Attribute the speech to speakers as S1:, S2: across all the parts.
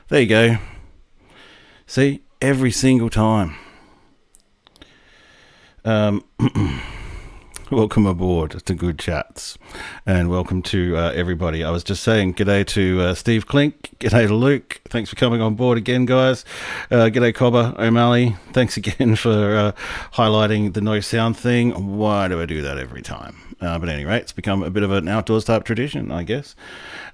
S1: There you go. See, every single time. Welcome aboard to Good Chats, and welcome to everybody. I was just saying g'day to Steve Klink, g'day to Luke. Thanks for coming on board again, guys. G'day Cobber, O'Malley. Thanks again for highlighting the no sound thing. Why do I do that every time? But anyway, it's become a bit of an outdoors type tradition, I guess.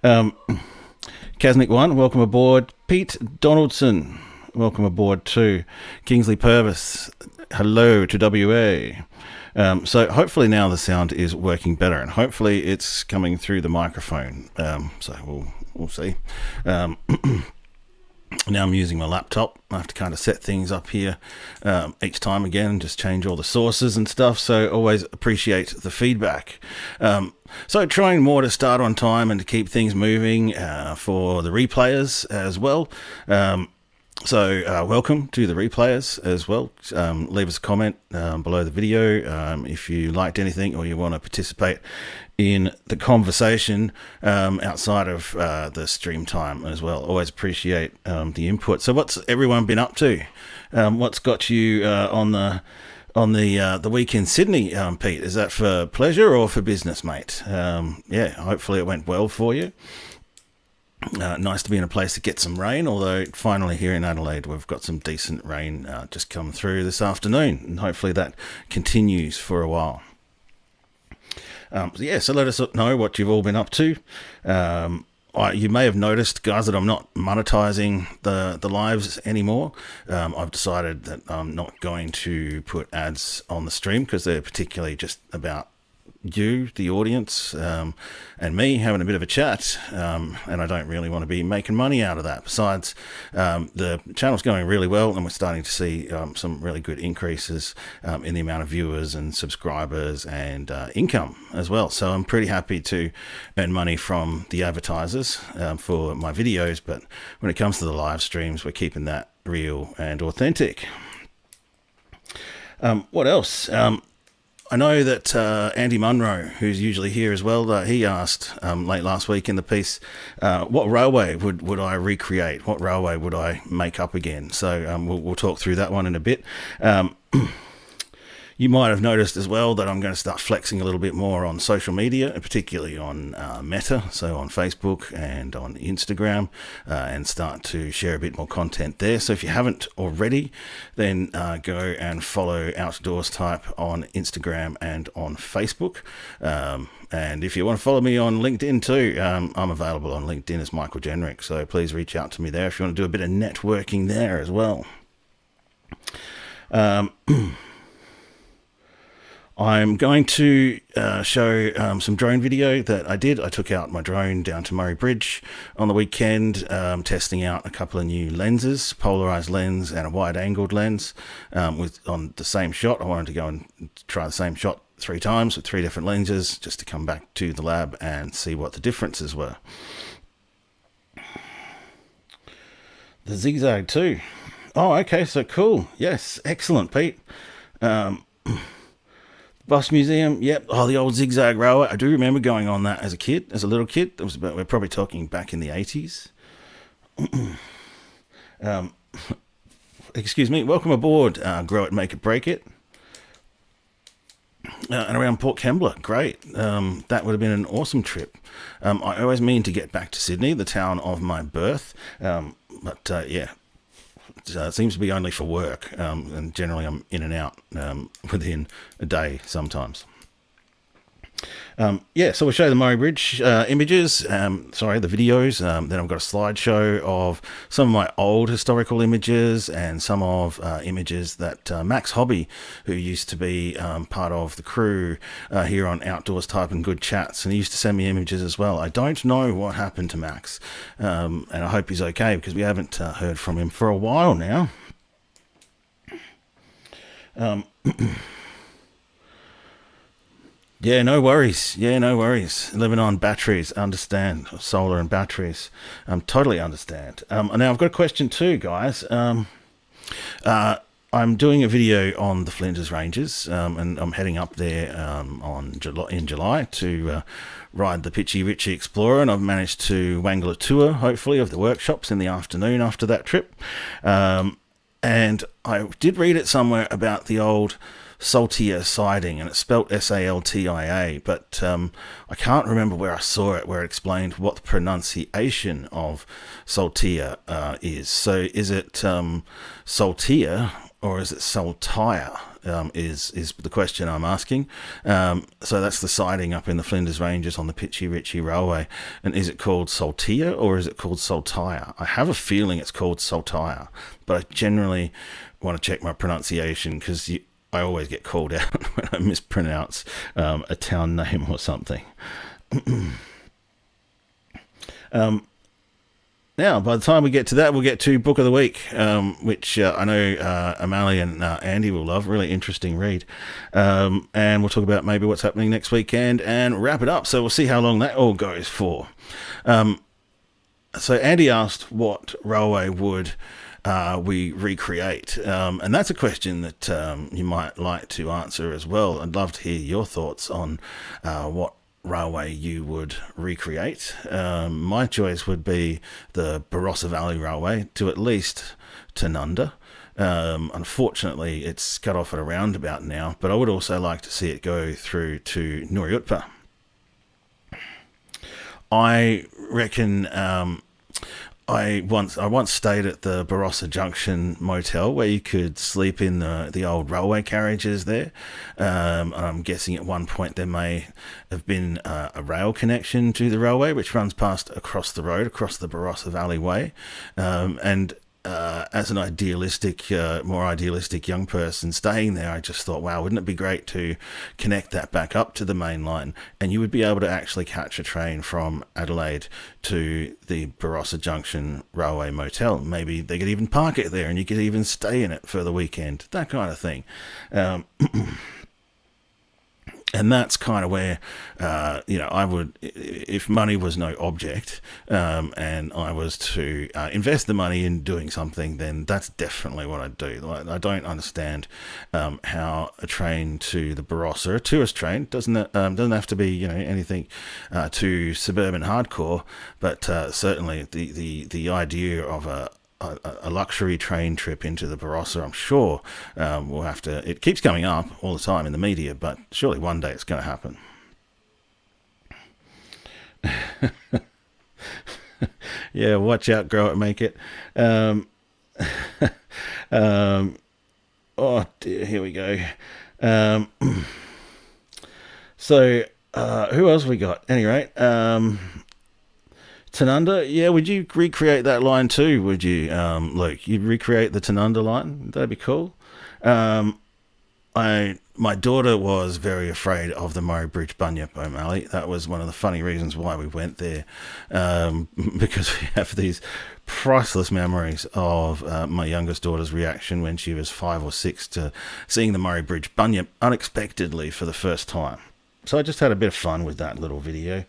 S1: Kaznick1, welcome aboard. Pete Donaldson, welcome aboard too. Kingsley Purvis, hello to WA. So hopefully now the sound is working better, and hopefully it's coming through the microphone. So we'll see. Now I'm using my laptop. I have to kind of set things up here each time again, just change all the sources and stuff. So always appreciate the feedback. So trying more to start on time and to keep things moving for the replayers as well. So welcome to the replayers as well. Leave us a comment below the video if you liked anything or you want to participate in the conversation outside of the stream time as well. Always appreciate the input. So what's everyone been up to? What's got you on the week in Sydney, Pete? Is that for pleasure or for business, mate? Yeah, hopefully it went well for you. Nice to be in a place to get some rain, although finally here in Adelaide we've got some decent rain just come through this afternoon, and hopefully that continues for a while. So let us know what you've all been up to. You may have noticed, guys, that I'm not monetizing the lives anymore. I've decided that I'm not going to put ads on the stream because they're particularly just about you, the audience, and me having a bit of a chat, and I don't really want to be making money out of that. Besides, the channel's going really well, and we're starting to see some really good increases in the amount of viewers and subscribers and income as well. So I'm pretty happy to earn money from the advertisers for my videos, but when it comes to the live streams, we're keeping that real and authentic. What else? I know that Andy Munro, who's usually here as well, he asked late last week in the piece, what railway would I recreate? What railway would I make up again? So we'll talk through that one in a bit. You might have noticed as well that I'm going to start flexing a little bit more on social media, particularly on Meta, so on Facebook and on Instagram, and start to share a bit more content there. So if you haven't already, then go and follow Outdoors Type on Instagram and on Facebook. And if you want to follow me on LinkedIn too, I'm available on LinkedIn as Michael Jenrick, so please reach out to me there if you want to do a bit of networking there as well. I'm going to show some drone video that I did. I took out my drone down to Murray Bridge on the weekend, testing out a couple of new lenses, polarized lens and a wide-angled lens on the same shot. I wanted to go and try the same shot 3 times with 3 different lenses just to come back to the lab and see what the differences were. The Zigzag 2. Oh, okay, so cool. Yes, excellent, Pete. Bus Museum, yep. Oh, the old Zigzag Railway. I do remember going on that as a little kid. It was about, we're probably talking back in the 80s. Excuse me. Welcome aboard, Grow It, Make It, Break It. And around Port Kembla, great. That would have been an awesome trip. I always mean to get back to Sydney, the town of my birth. Yeah. It seems to be only for work, and generally I'm in and out within a day sometimes. So we'll show the Murray Bridge images, the videos. Then I've got a slideshow of some of my old historical images and some of images that Max Hobby, who used to be part of the crew here on Outdoors Type and Good Chats, and he used to send me images as well. I don't know what happened to Max, and I hope he's okay because we haven't heard from him for a while now. Yeah, no worries. Living on batteries, understand. Solar and batteries, totally understand. Now I've got a question too, guys. I'm doing a video on the Flinders Ranges, and I'm heading up there in July to ride the Pitchy Ritchie Explorer, and I've managed to wangle a tour, hopefully, of the workshops in the afternoon after that trip. And I did read it somewhere about the old Saltia siding, and it's spelt Saltia, but I can't remember where I saw it, where it explained what the pronunciation of Saltia is. So is it Saltia or is it Saltire? Is the question I'm asking. So that's the siding up in the Flinders Ranges on the Pitchy Ritchie Railway. And is it called Saltia or is it called Saltire? I have a feeling it's called Saltire, but I generally want to check my pronunciation because I always get called out when I mispronounce a town name or something. Now, by the time we get to that, we'll get to Book of the Week, which I know O'Malley and Andy will love. Really interesting read. And we'll talk about maybe what's happening next weekend and wrap it up. So we'll see how long that all goes for. So Andy asked what railway would we recreate? And that's a question that you might like to answer as well. I'd love to hear your thoughts on what railway you would recreate. My choice would be the Barossa Valley Railway to at least Tanunda. Unfortunately, it's cut off at a roundabout now, but I would also like to see it go through to Nurriutpa. I reckon I once stayed at the Barossa Junction Motel, where you could sleep in the old railway carriages there. I'm guessing at one point there may have been a rail connection to the railway, which runs past across the road, across the Barossa Valley Way. And as an more idealistic young person staying there, I just thought, wow, wouldn't it be great to connect that back up to the main line, and you would be able to actually catch a train from Adelaide to the Barossa Junction Railway Motel. Maybe they could even park it there and you could even stay in it for the weekend, that kind of thing. And that's kind of where, I would, if money was no object, and I was to invest the money in doing something, then that's definitely what I'd do. Like, I don't understand how a train to the Barossa, a tourist train, doesn't have to be anything too suburban hardcore, but certainly the idea of a luxury train trip into the Barossa, I'm sure we'll have to. It keeps coming up all the time in the media, but surely one day it's going to happen. Yeah, watch out, grow it, make it. Oh dear, here we go. So who else we got? Anyway, Tanunda, yeah, would you recreate that line too, would you, Luke? You'd recreate the Tanunda line? That'd be cool. My daughter was very afraid of the Murray Bridge Bunyip, O'Malley. That was one of the funny reasons why we went there, because we have these priceless memories of my youngest daughter's reaction when she was 5 or 6 to seeing the Murray Bridge Bunyip unexpectedly for the first time. So I just had a bit of fun with that little video.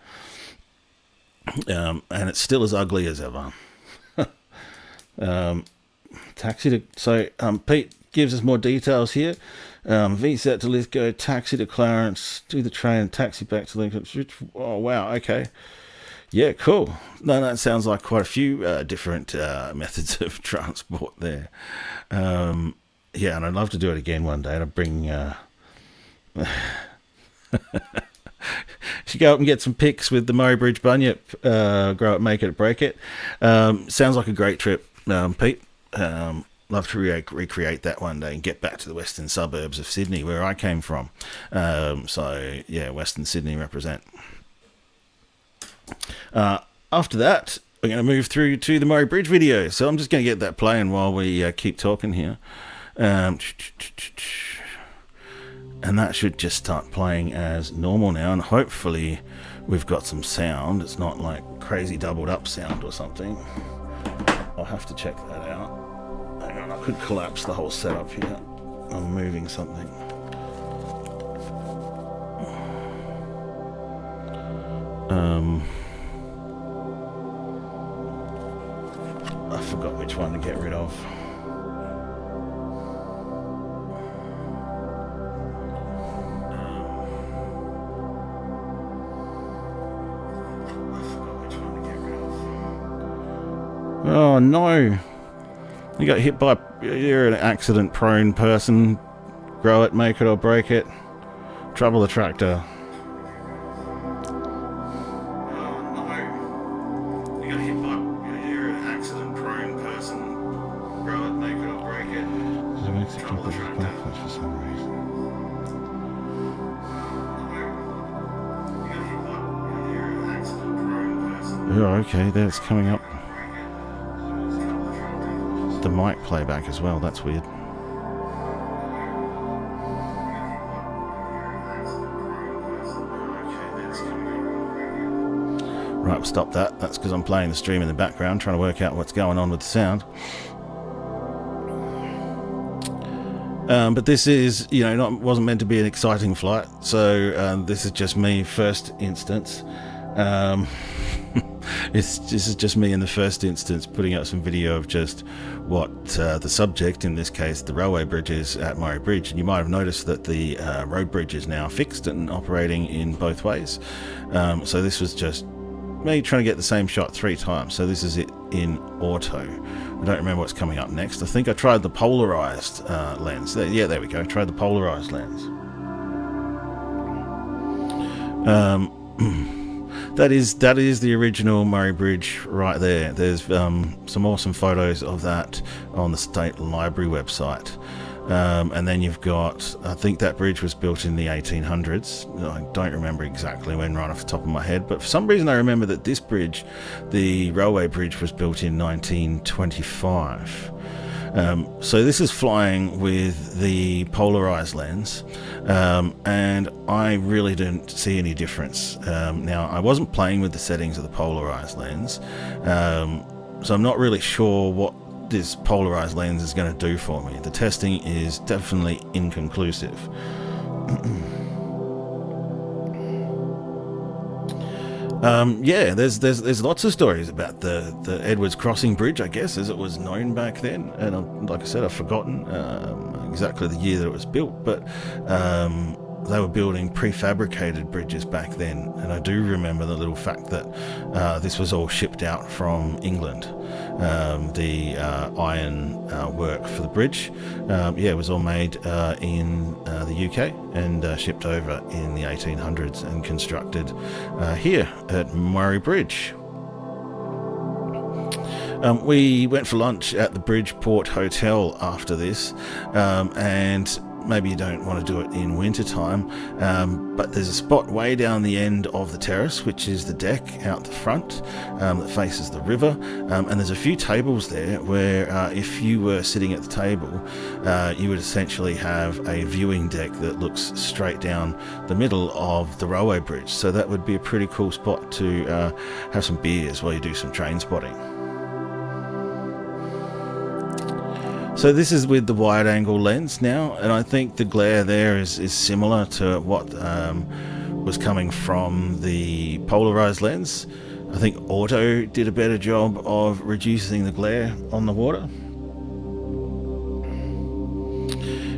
S1: And it's still as ugly as ever. Pete gives us more details here. VSAT to Lithgow, taxi to Clarence, do the train, taxi back to Lincoln. Oh, wow, okay. Yeah, cool. No, that sounds like quite a few different methods of transport there. Yeah, and I'd love to do it again one day. I'd bring... Should go up and get some pics with the Murray Bridge Bunyip. Grow it, make it, break it. Sounds like a great trip, Pete. Love to recreate that one day and get back to the western suburbs of Sydney, where I came from. So, yeah, Western Sydney represent. After that, we're going to move through to the Murray Bridge video. So I'm just going to get that playing while we keep talking here. And that should just start playing as normal now, and hopefully we've got some sound. It's not like crazy doubled up sound or something. I'll have to check that out. Hang on, I could collapse the whole setup here. I'm moving something. I forgot which one to get rid of. Oh no, you got hit by, you're an accident prone person. Grow it, make it or break it. Trouble the tractor. Oh no, you got hit by, you're an accident prone person. Grow it, make it or break it. Trouble the tractor. For some reason. Oh, okay, that's coming up. The mic playback as well, that's weird. Right, we'll stop that. That's because I'm playing the stream in the background, trying to work out what's going on with the sound. But this is, wasn't meant to be an exciting flight, so this is just me first instance. This is just me in the first instance putting out some video of just what the subject, in this case the railway bridge, is at Murray Bridge. And you might have noticed that the road bridge is now fixed and operating in both ways. So this was just me trying to get the same shot 3 times. So this is it in auto. I don't remember what's coming up next. I think I tried the polarized lens. Yeah, there we go. I tried the polarized lens. That is the original Murray Bridge right there. There's some awesome photos of that on the State Library website. And then you've got, I think that bridge was built in the 1800s. I don't remember exactly when right off the top of my head, but for some reason I remember that this bridge, the railway bridge, was built in 1925. So this is flying with the polarized lens, and I really didn't see any difference. Now, I wasn't playing with the settings of the polarized lens, so I'm not really sure what this polarized lens is going to do for me. The testing is definitely inconclusive. Yeah, there's lots of stories about the Edwards Crossing Bridge, I guess, as it was known back then. And like I said, I've forgotten exactly the year that it was built, but they were building prefabricated bridges back then. And I do remember the little fact that this was all shipped out from England. The iron work for the bridge, it was all made in the UK and shipped over in the 1800s and constructed here at Murray Bridge. We went for lunch at the Bridgeport Hotel after this, and maybe you don't want to do it in winter time, but there's a spot way down the end of the terrace, which is the deck out the front that faces the river, and there's a few tables there where if you were sitting at the table, you would essentially have a viewing deck that looks straight down the middle of the railway bridge. So that would be a pretty cool spot to have some beers while you do some train spotting. So this is with the wide angle lens now, and I think the glare there is similar to what was coming from the polarized lens. I think auto did a better job of reducing the glare on the water.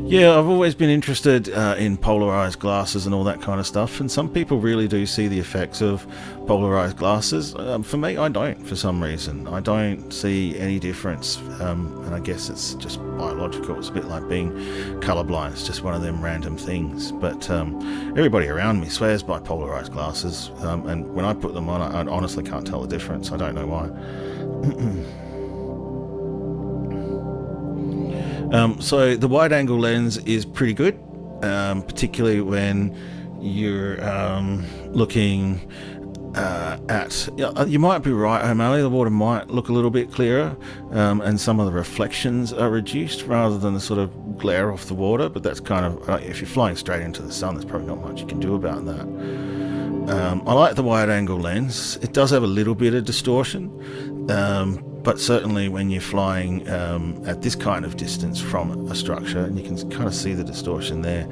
S1: Yeah, I've always been interested in polarized glasses and all that kind of stuff, and some people really do see the effects of polarized glasses. For me, I don't, for some reason. I don't see any difference, and I guess it's just biological. It's a bit like being colorblind. It's just one of them random things. But everybody around me swears by polarized glasses, and when I put them on, I honestly can't tell the difference. I don't know why. So the wide angle lens is pretty good, particularly when you're looking at, you might be right, O'Malley, the water might look a little bit clearer, and some of the reflections are reduced rather than the sort of glare off the water, but that's kind of, if you're flying straight into the sun, there's probably not much you can do about that. I like the wide angle lens. It does have a little bit of distortion, but certainly when you're flying at this kind of distance from a structure, and you can kind of see the distortion there.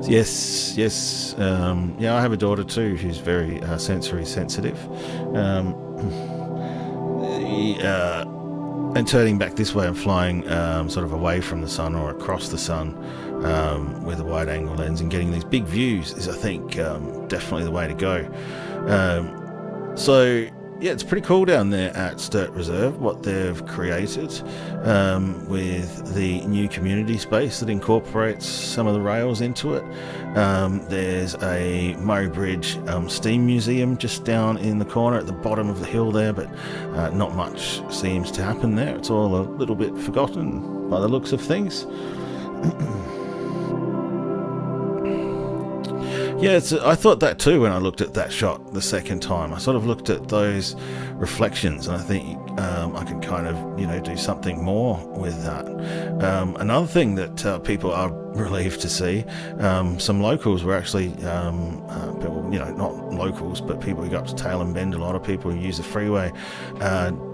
S1: Yes. Yeah, I have a daughter too who's very sensory sensitive. And turning back this way and flying sort of away from the sun or across the sun with a wide angle lens and getting these big views is, I think, definitely the way to go. So yeah, it's pretty cool down there at Sturt Reserve, what they've created with the new community space that incorporates some of the rails into it. There's a Murray Bridge Steam Museum just down in the corner at the bottom of the hill there, but not much seems to happen there. It's all a little bit forgotten by the looks of things. Yeah, I thought that too when I looked at that shot the second time. I sort of looked at those reflections, and I think I can kind of, do something more with that. Another thing that people are relieved to see. Some locals were actually, people, not locals, but people who go up to Tail and Bend, a lot of people who use the freeway,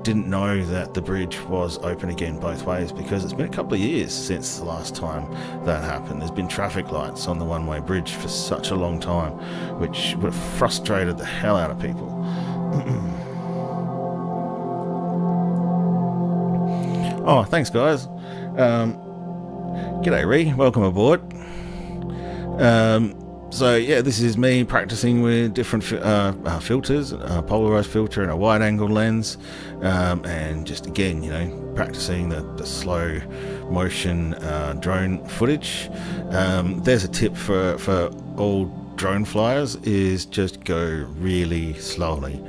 S1: didn't know that the bridge was open again both ways, because it's been a couple of years since the last time that happened. There's been traffic lights on the one-way bridge for such a long time, which would have frustrated the hell out of people. Oh, thanks, guys. G'day, Ree. Welcome aboard. So, yeah, this is me practicing with different filters, a polarized filter and a wide-angle lens, and just, again, practicing the slow motion drone footage. There's a tip for all drone flyers, is just go really slowly.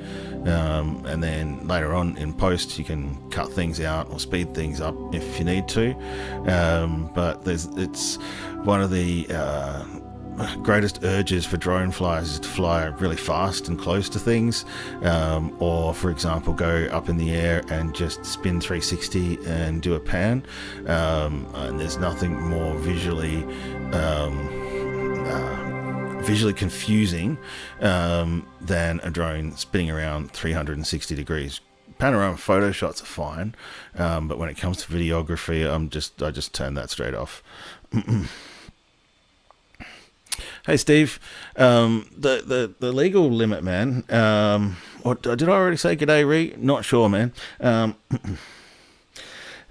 S1: And then later on in post you can cut things out or speed things up if you need to, but it's one of the greatest urges for drone flyers is to fly really fast and close to things, or for example go up in the air and just spin 360 and do a pan, and there's nothing more visually confusing than a drone spinning around 360 degrees. Panorama photo shots are fine, but when it comes to videography, I just turn that straight off. Hey Steve, the legal limit, man. Or did I already say g'day, Ree? Not sure, man.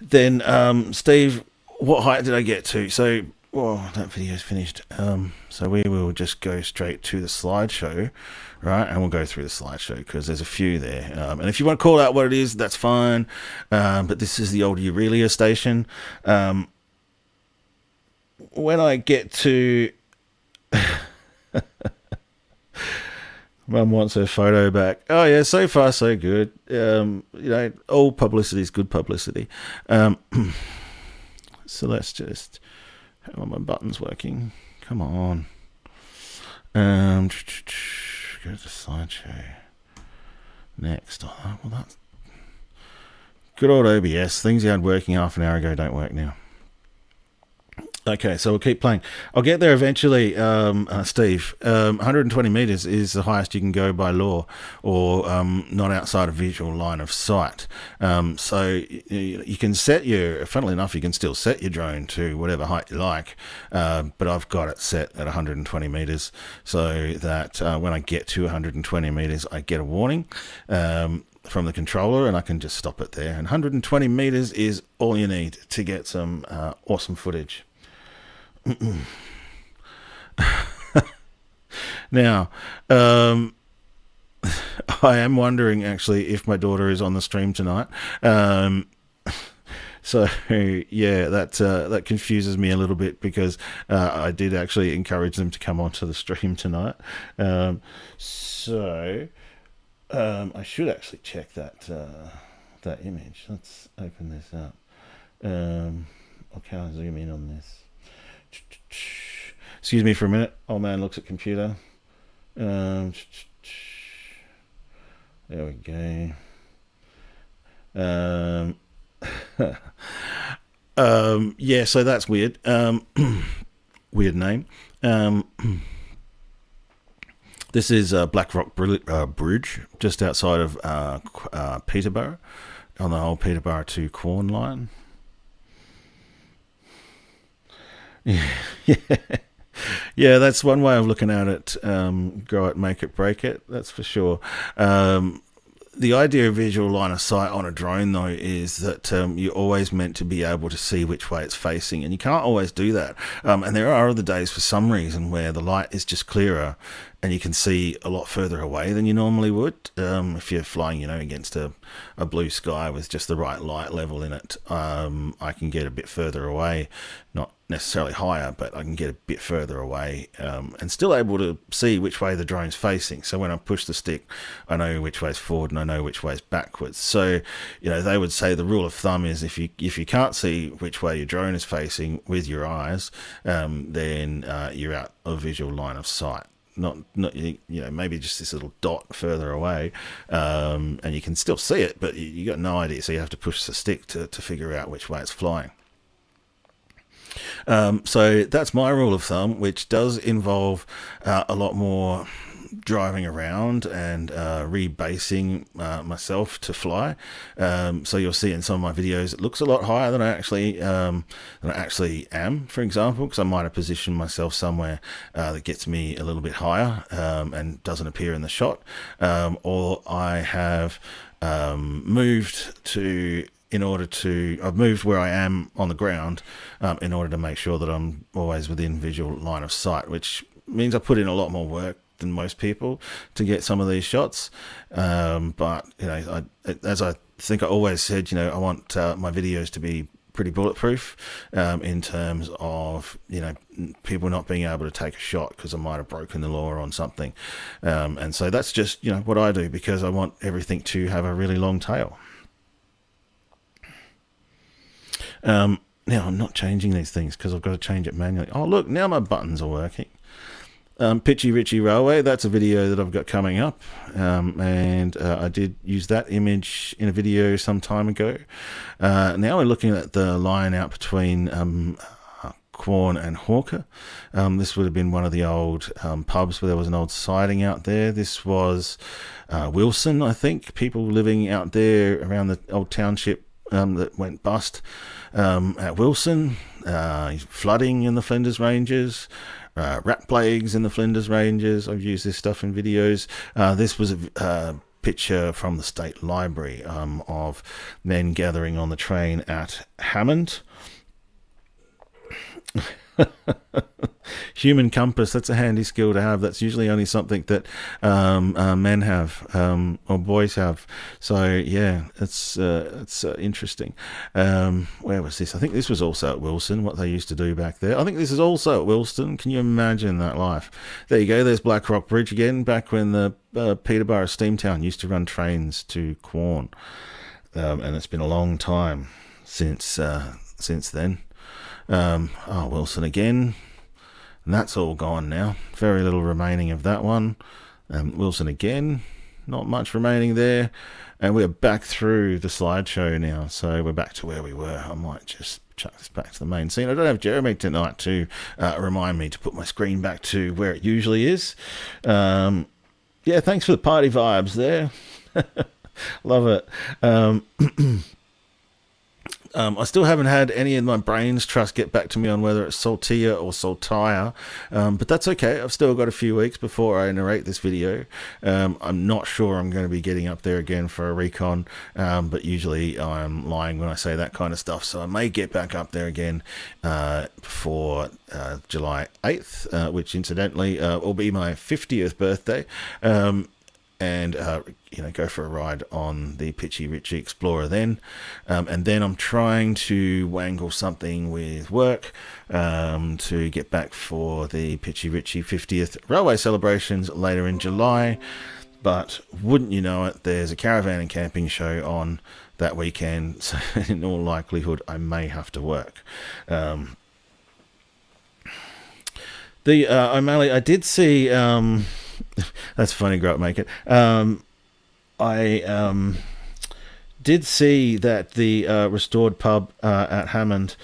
S1: Then Steve, what height did I get to? So, that video's finished. So we will just go straight to the slideshow, right? And we'll go through the slideshow because there's a few there. And if you want to call out what it is, that's fine. But this is the old Aurelia station. When I get to... Mum wants her photo back. Oh yeah, so far so good. All publicity is good publicity. So let's just... How are my buttons working? Come on. Go to slideshow. Next. Oh, well, that's good old OBS. Things you had working half an hour ago don't work now. Okay, so we'll keep playing. I'll get there eventually, Steve. 120 meters is the highest you can go by law, or not outside of visual line of sight. So you can set funnily enough, you can still set your drone to whatever height you like, but I've got it set at 120 meters so that when I get to 120 meters, I get a warning from the controller and I can just stop it there. And 120 meters is all you need to get some awesome footage. Now, I am wondering actually if my daughter is on the stream tonight. So yeah, that confuses me a little bit because I did actually encourage them to come onto the stream tonight. So I should actually check that image. Let's open this up. Okay, I'll zoom in on this. Excuse me for a minute. Old man looks at computer. There we go. Yeah, so that's weird. Weird name. This is Black Rock Bridge, just outside of Peterborough, on the whole Peterborough to Quorn line. Yeah, that's one way of looking at it. Grow it, make it, break it. That's for sure. The idea of visual line of sight on a drone, though, is that you're always meant to be able to see which way it's facing, and you can't always do that. And there are other days, for some reason, where the light is just clearer and you can see a lot further away than you normally would. If you're flying, against a blue sky with just the right light level in it, I can get a bit further away, not necessarily higher, but I can get a bit further away and still able to see which way the drone's facing. So when I push the stick, I know which way's forward and I know which way's backwards. So, they would say the rule of thumb is if you can't see which way your drone is facing with your eyes, then you're out of visual line of sight. Not maybe just this little dot further away, and you can still see it, but you got no idea. So you have to push the stick to figure out which way it's flying. So that's my rule of thumb, which does involve a lot more driving around and rebasing myself to fly. So you'll see in some of my videos it looks a lot higher than I actually am, for example, because I might have positioned myself somewhere that gets me a little bit higher and doesn't appear in the shot, or I have moved I've moved where I am on the ground in order to make sure that I'm always within visual line of sight, which means I put in a lot more work than most people to get some of these shots. But as I think I always said, I want my videos to be pretty bulletproof in terms of people not being able to take a shot because I might have broken the law on something. And so that's just what I do, because I want everything to have a really long tail. Now I'm not changing these things because I've got to change it manually. Oh look, now my buttons are working. Pitchy Ritchie Railway, that's a video that I've got coming up, and I did use that image in a video some time ago. Now we're looking at the line out between Quorn and Hawker. This would have been one of the old pubs where there was an old siding out there. This was Wilson, I think, people living out there around the old township that went bust at Wilson, flooding in the Flinders Ranges, rat plagues in the Flinders Ranges. I've used this stuff in videos. This was a picture from the State Library of men gathering on the train at Hammond. Human compass, that's a handy skill to have. That's usually only something that men have or boys have. So yeah, it's interesting. Where was this? I think this was also at Wilson, what they used to do back there. I think this is also at Wilston. Can you imagine that life? There you go, there's Black Rock Bridge again, back when the Peterborough Steamtown used to run trains to Quorn, and it's been a long time since then. Wilson again, and that's all gone now. Very little remaining of that one. Wilson again, not much remaining there, and we're back through the slideshow now, so we're back to where we were. I might just chuck this back to the main scene. I don't have Jeremy tonight to remind me to put my screen back to where it usually is. Yeah, thanks for the party vibes there. Love it. I still haven't had any of my brain's trust get back to me on whether it's Saltia or Saltire, but that's okay. I've still got a few weeks before I narrate this video. I'm not sure I'm going to be getting up there again for a recon, but usually I'm lying when I say that kind of stuff, so I may get back up there again before July 8th, which incidentally will be my 50th birthday. And go for a ride on the Pitchy Ritchie Explorer then. And then I'm trying to wangle something with work to get back for the Pitchy Ritchie 50th railway celebrations later in July. But wouldn't you know it, there's a caravan and camping show on that weekend, so in all likelihood I may have to work. O'Malley, I did see... that's funny, Grow Up Make It. I did see that the restored pub at Hammond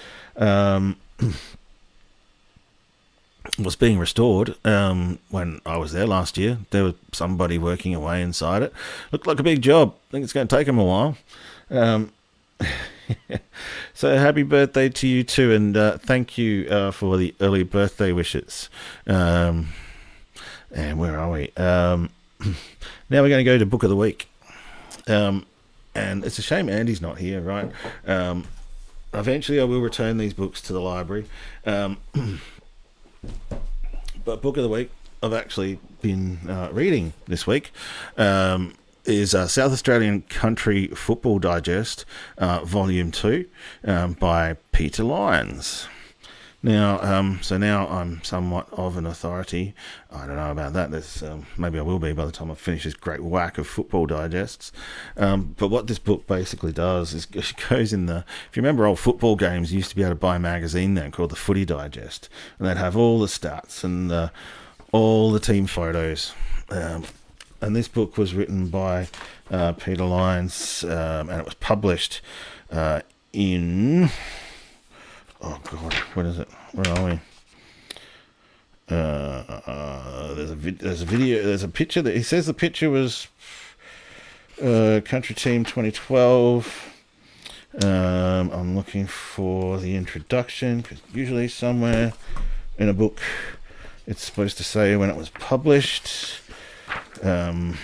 S1: was being restored when I was there last year. There was somebody working away inside it. Looked like a big job. I think it's going to take them a while. So happy birthday to you too, and thank you for the early birthday wishes. And where are we? Now we're going to go to Book of the Week. And it's a shame Andy's not here, right? Eventually I will return these books to the library. But Book of the Week I've actually been reading this week is South Australian Country Football Digest, Volume 2, by Peter Lyons. Now, so now I'm somewhat of an authority. I don't know about that. There's, maybe I will be by the time I finish this great whack of football digests. But what this book basically does is it goes in the... If you remember old football games, you used to be able to buy a magazine then called the Footy Digest. And they'd have all the stats and all the team photos. And this book was written by Peter Lyons, and it was published in... Oh God, what is it? Where are we? There's a video. There's a picture that he says the picture was Country Team 2012. I'm looking for the introduction because usually somewhere in a book it's supposed to say when it was published, but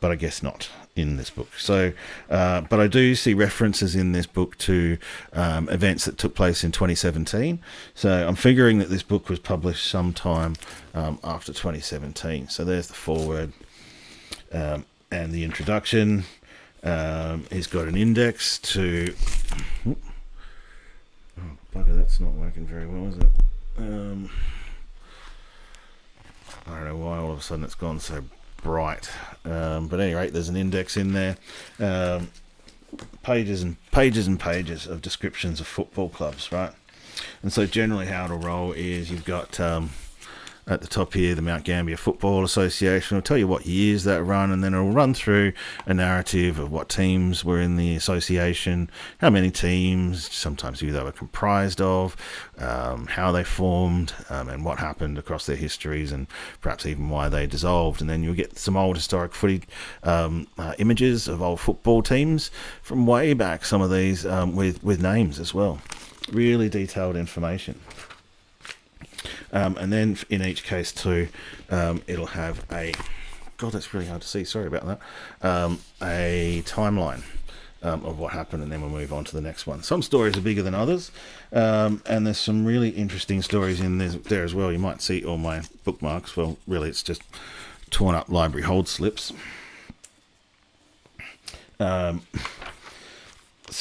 S1: I guess not in this book. So, but I do see references in this book to events that took place in 2017. So I'm figuring that this book was published sometime after 2017. So there's the foreword and the introduction. He's got an index to... Oh, bugger, that's not working very well, is it? I don't know why all of a sudden it's gone so bright. But at any rate, there's an index in there. Pages and pages and pages of descriptions of football clubs, right? And so generally how it'll roll is you've got... at the top here, the Mount Gambier Football Association will tell you what years that run, and then it'll run through a narrative of what teams were in the association, how many teams, sometimes who they were comprised of, how they formed, and what happened across their histories, and perhaps even why they dissolved. And then you'll get some old historic footy images of old football teams from way back, some of these with names as well. Really detailed information. And then in each case too, it'll have a... God, that's really hard to see. Sorry about that. A timeline of what happened, and then we'll move on to the next one. Some stories are bigger than others, and there's some really interesting stories in there as well. You might see all my bookmarks. Well, really, it's just torn up library hold slips. So,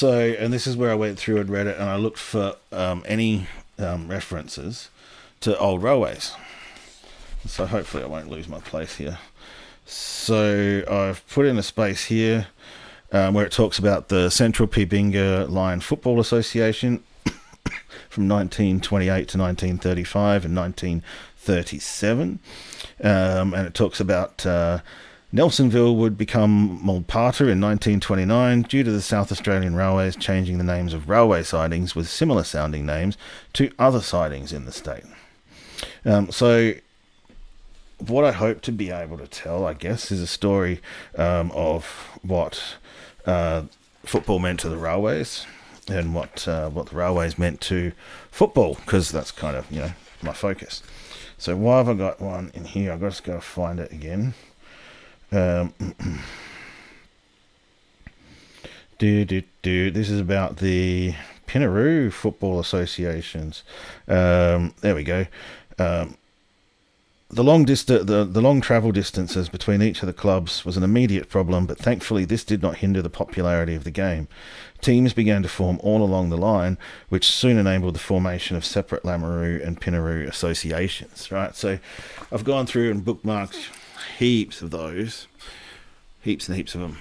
S1: and this is where I went through and read it, and I looked for any references to old railways. So hopefully I won't lose my place here. So I've put in a space here where it talks about the Central Pibinga Line Football Association from 1928 to 1935 and 1937. And it talks about Nelsonville would become Mulparta in 1929 due to the South Australian Railways changing the names of railway sidings with similar sounding names to other sidings in the state. So what I hope to be able to tell, I guess, is a story of what football meant to the railways and what the railways meant to football, because that's kind of, my focus. So why have I got one in here? I've just got to find it again. This is about the Pinaroo Football Associations. There we go. The long travel distances between each of the clubs was an immediate problem, but thankfully this did not hinder the popularity of the game. Teams began to form all along the line, which soon enabled the formation of separate Lameroo and Pinaroo associations. Right, so I've gone through and bookmarked heaps of those, heaps and heaps of them,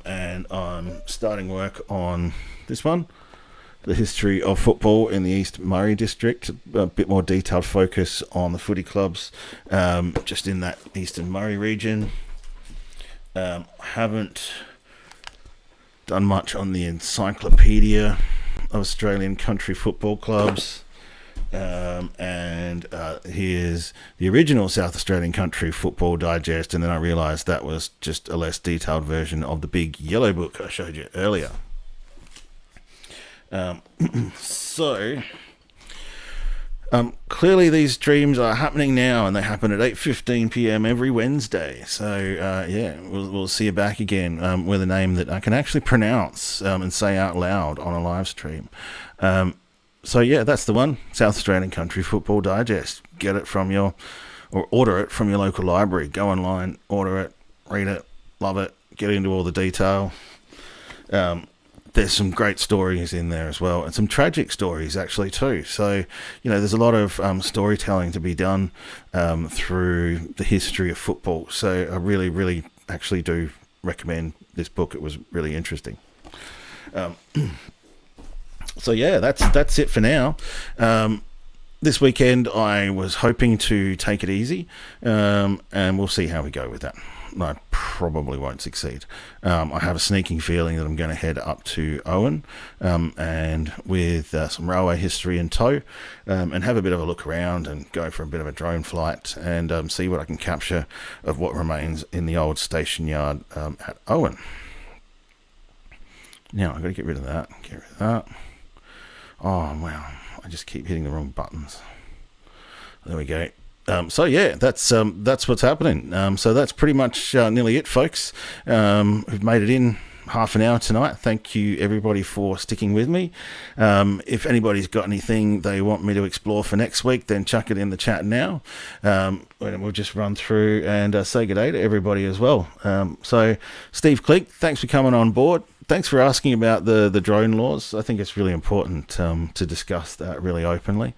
S1: and I'm starting work on this one. The history of football in the East Murray district, a bit more detailed focus on the footy clubs just in that Eastern Murray region. Haven't done much on the Encyclopedia of Australian Country Football Clubs. And here's the original South Australian Country Football Digest, and then I realised that was just a less detailed version of the big yellow book I showed you earlier. Clearly these streams are happening now, and they happen at 8:15 p.m. every Wednesday. So we'll see you back again with a name that I can actually pronounce and say out loud on a live stream. So that's the one, South Australian Country Football Digest. Get it or order it from your local library. Go online, order it, read it, love it, get into all the detail. There's some great stories in there as well, and some tragic stories actually too. So, there's a lot of storytelling to be done through the history of football. So I really, really actually do recommend this book. It was really interesting. So that's it for now. this weekend I was hoping to take it easy, and we'll see how we go with that. I probably won't succeed. I have a sneaking feeling that I'm going to head up to Owen, and with some railway history in tow, and have a bit of a look around and go for a bit of a drone flight and see what I can capture of what remains in the old station yard at Owen. Now I've got to get rid of that. Oh wow, I just keep hitting the wrong buttons. There we go. So yeah, that's what's happening. So that's pretty much nearly it, folks. We've made it in half an hour tonight. Thank you everybody for sticking with me. If anybody's got anything they want me to explore for next week, then chuck it in the chat now. And we'll just run through and say good day to everybody as well. So Steve Clink, thanks for coming on board. Thanks for asking about the drone laws. I think it's really important to discuss that really openly.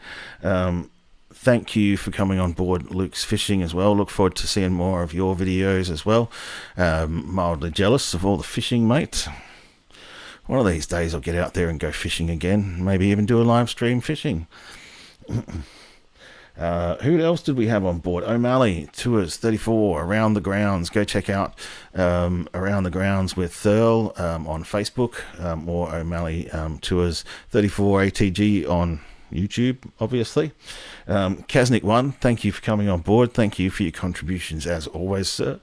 S1: Thank you for coming on board Luke's Fishing as well. Look forward to seeing more of your videos as well. Mildly jealous of all the fishing, mate. One of these days I'll get out there and go fishing again. Maybe even do a live stream fishing. Who else did we have on board? O'Malley Tours 34 Around the Grounds. Go check out Around the Grounds with Thurl on Facebook, or O'Malley Tours 34 ATG on YouTube, obviously. Kaznik1, thank you for coming on board. Thank you for your contributions as always, sir.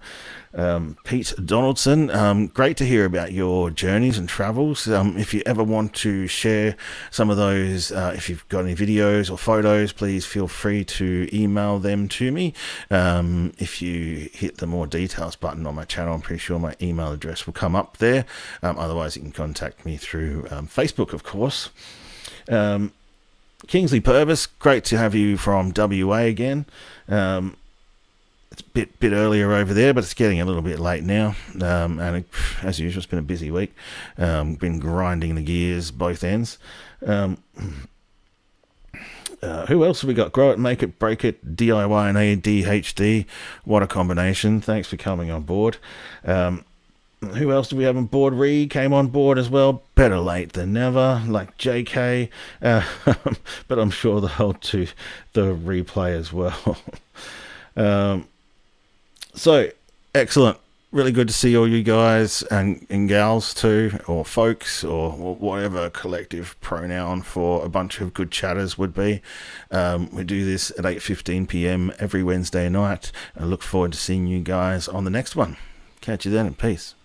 S1: Pete Donaldson, great to hear about your journeys and travels. If you ever want to share some of those, if you've got any videos or photos, please feel free to email them to me. If you hit the more details button on my channel, I'm pretty sure my email address will come up there. Otherwise you can contact me through Facebook, of course. Kingsley Purvis, great to have you from WA again. It's a bit earlier over there, but it's getting a little bit late now. And as usual, it's been a busy week. Been grinding the gears both ends. Who else have we got? Grow It, Make It, Break It, DIY and ADHD. What a combination. Thanks for coming on board. Who else do we have on board? Ree came on board as well. Better late than never, like JK. But I'm sure they'll hold to the replay as well. So, excellent. Really good to see all you guys and gals too, or folks, or whatever collective pronoun for a bunch of good chatters would be. We do this at 8:15 p.m. every Wednesday night. I look forward to seeing you guys on the next one. Catch you then, and peace.